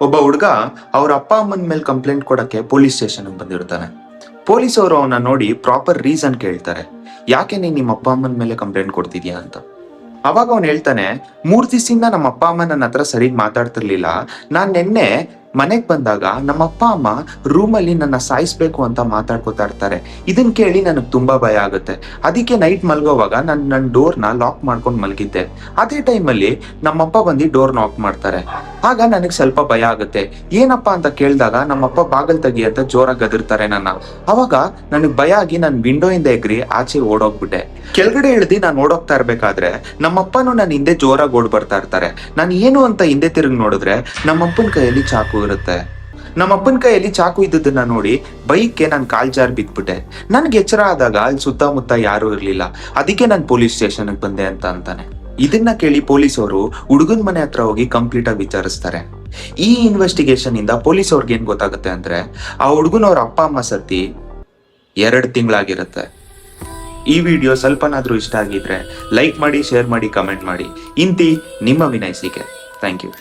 ಒಬ್ಬ ಹುಡುಗ ಅವ್ರ ಅಪ್ಪ ಅಮ್ಮನ ಮೇಲೆ ಕಂಪ್ಲೇಂಟ್ ಕೊಡಕ್ಕೆ ಪೊಲೀಸ್ ಸ್ಟೇಷನ್ ಬಂದಿರ್ತಾನೆ. ಪೊಲೀಸ್ ಅವರು ಅವನ್ನ ನೋಡಿ ಪ್ರಾಪರ್ ರೀಸನ್ ಕೇಳ್ತಾರೆ, ಯಾಕೆ ನೀನ್ ನಿಮ್ಮ ಅಪ್ಪ ಅಮ್ಮನ ಮೇಲೆ ಕಂಪ್ಲೇಂಟ್ ಕೊಡ್ತಿದ್ಯಾ ಅಂತ. ಅವಾಗ ಅವ್ನು ಹೇಳ್ತಾನೆ, 3 ದಿವಸದಿಂದ ನಮ್ಮ ಅಪ್ಪ ಅಮ್ಮ ನನ್ನ ಹತ್ರ ಸರಿಗ್ ಮಾತಾಡ್ತಿರ್ಲಿಲ್ಲ. ನಾನ್ ನಿನ್ನೆ ಮನೆಗ್ ಬಂದಾಗ ನಮ್ಮ ಅಪ್ಪ ಅಮ್ಮ ರೂಮಲ್ಲಿ ನನ್ನ ಸಾಯಿಸ್ಬೇಕು ಅಂತ ಮಾತಾಡ್ಕೊತಾ ಇರ್ತಾರೆ. ಇದನ್ ಕೇಳಿ ನನಗ್ ತುಂಬಾ ಭಯ ಆಗುತ್ತೆ. ಅದಕ್ಕೆ ನೈಟ್ ಮಲ್ಗೋವಾಗ ನನ್ನ ಡೋರ್ನ ಲಾಕ್ ಮಾಡ್ಕೊಂಡು ಮಲಗಿದ್ದೆ. ಅದೇ ಟೈಮಲ್ಲಿ ನಮ್ಮಪ್ಪ ಬಂದು ಡೋರ್ ನಾಕ್ ಮಾಡ್ತಾರೆ. ಆಗ ನನಗ್ ಸ್ವಲ್ಪ ಭಯ ಆಗುತ್ತೆ. ಏನಪ್ಪಾ ಅಂತ ಕೇಳಿದಾಗ ನಮ್ಮಪ್ಪ ಬಾಗಲ್ ತೆಗಿ ಅಂತ ಜೋರಾಗಿ ಗದರ್ತಾರೆ ನನ್ನ. ಅವಾಗ ನನಗ್ ಭಯ ಆಗಿ ನಾನು ವಿಂಡೋ ಇಂದ ಎಗ್ರಿ ಆಚೆ ಓಡೋಗ್ಬಿಟ್ಟೆ. ಕೆಳಗಡೆ ಇಳ್ದಿ ನಾನು ಓಡೋಗ್ತಾ ಇರ್ಬೇಕಾದ್ರೆ ನಮ್ಮಪ್ಪನು ನನ್ನ ಹಿಂದೆ ಜೋರಾಗಿ ಓಡ್ ಬರ್ತಾ ಇರ್ತಾರೆ. ನಾನು ಏನು ಅಂತ ಹಿಂದೆ ತಿರುಗಿ ನೋಡಿದ್ರೆ ನಮ್ಮಪ್ಪನ ಕೈಯಲ್ಲಿ ಚಾಕು ಇರುತ್ತೆ. ನಮ್ಮಪ್ಪನ ಕೈಯಲ್ಲಿ ಚಾಕು ಇದ್ದದನ್ನ ನೋಡಿ ಬೈಕ್ಗೆ ನಾನು ಕಾಲ್ ಜಾರ್ ಬಿದ್ಬಿಟ್ಟೆ. ನನ್ಗೆ ಎಚ್ಚರ ಆದಾಗ ಅಲ್ಲಿ ಸುತ್ತಮುತ್ತ ಯಾರು ಇರ್ಲಿಲ್ಲ. ಅದಕ್ಕೆ ನಾನು ಪೊಲೀಸ್ ಸ್ಟೇಷನ್ಗೆ ಬಂದೆ ಅಂತ ಅಂತಾನೆ. ಇದನ್ನ ಕೇಳಿ ಪೊಲೀಸವರು ಹುಡುಗನ ಮನೆ ಹತ್ರ ಹೋಗಿ ಕಂಪ್ಲೀಟ್ ಆಗಿ ವಿಚಾರಿಸ್ತಾರೆ. ಈ ಇನ್ವೆಸ್ಟಿಗೇಷನ್ ಇಂದ ಪೊಲೀಸ್ ಅವ್ರಿಗೆ ಏನ್ ಗೊತ್ತಾಗುತ್ತೆ ಅಂದ್ರೆ, ಆ ಹುಡುಗನವ್ರ ಅಪ್ಪ ಅಮ್ಮ ಸತ್ತಿ 2 ತಿಂಗಳಾಗಿರುತ್ತೆ. ಈ ವಿಡಿಯೋ ಸ್ವಲ್ಪನಾದ್ರೂ ಇಷ್ಟ ಆಗಿದ್ರೆ ಲೈಕ್ ಮಾಡಿ, ಶೇರ್ ಮಾಡಿ, ಕಮೆಂಟ್ ಮಾಡಿ. ಇಂತಿ ನಿಮ್ಮ ವಿನಯ್ ಸಿಕೆ. Thank you.